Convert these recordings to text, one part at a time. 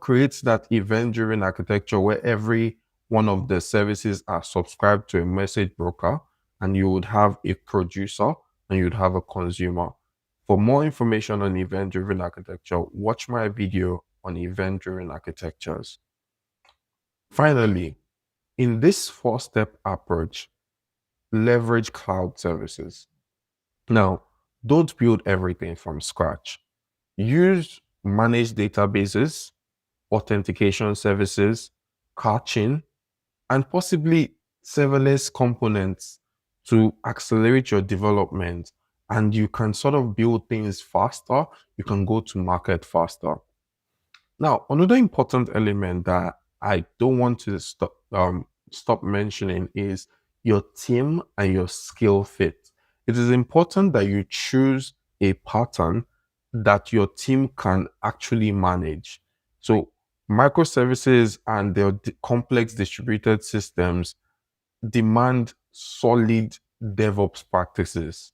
create that event-driven architecture where every one of the services are subscribed to a message broker, and you would have a producer and you'd have a consumer. For more information on event-driven architecture, watch my video on event-driven architectures. Finally, in this four-step approach, leverage cloud services. Now, don't build everything from scratch. Use managed databases, authentication services, caching, and possibly serverless components to accelerate your development. And you can sort of build things faster. You can go to market faster. Now, another important element that I don't want to stop mentioning is your team and your skill fit. It is important that you choose a pattern that your team can actually manage. So microservices and their complex distributed systems demand solid DevOps practices,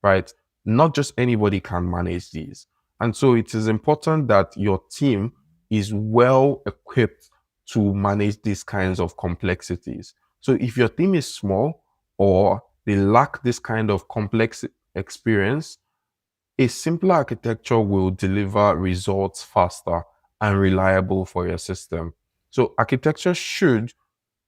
right? Not just anybody can manage these. And so it is important that your team is well equipped to manage these kinds of complexities. So if your team is small or they lack this kind of complex experience, a simpler architecture will deliver results faster and reliable for your system. So architecture should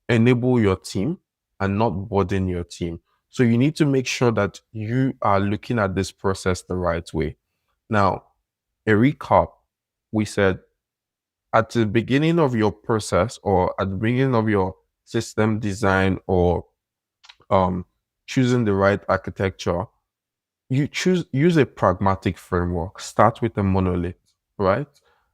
enable your team and not burden your team. So you need to make sure that you are looking at this process the right way. Now, a recap, we said at the beginning of your process or at the beginning of your system design or choosing the right architecture, you use a pragmatic framework. Start with a monolith, right?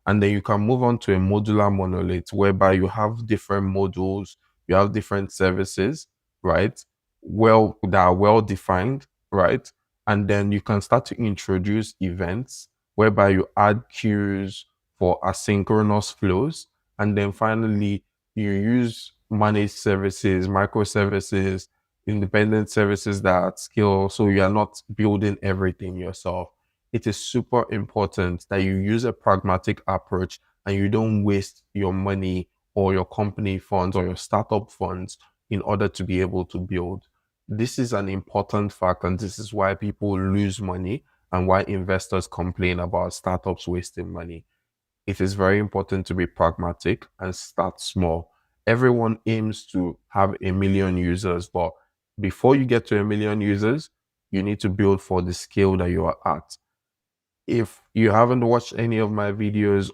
And then you can move on to a modular monolith whereby you have different modules, you have different services, right? Well, that are well defined, right? And then you can start to introduce events whereby you add queues for asynchronous flows. And then finally, you use managed services, microservices, independent services that are at scale, so you are not building everything yourself. It is super important that you use a pragmatic approach and you don't waste your money or your company funds or your startup funds in order to be able to build. This is an important fact, and this is why people lose money and why investors complain about startups wasting money. It is very important to be pragmatic and start small. Everyone aims to have 1 million users, but before you get to 1 million users, you need to build for the scale that you are at. If you haven't watched any of my videos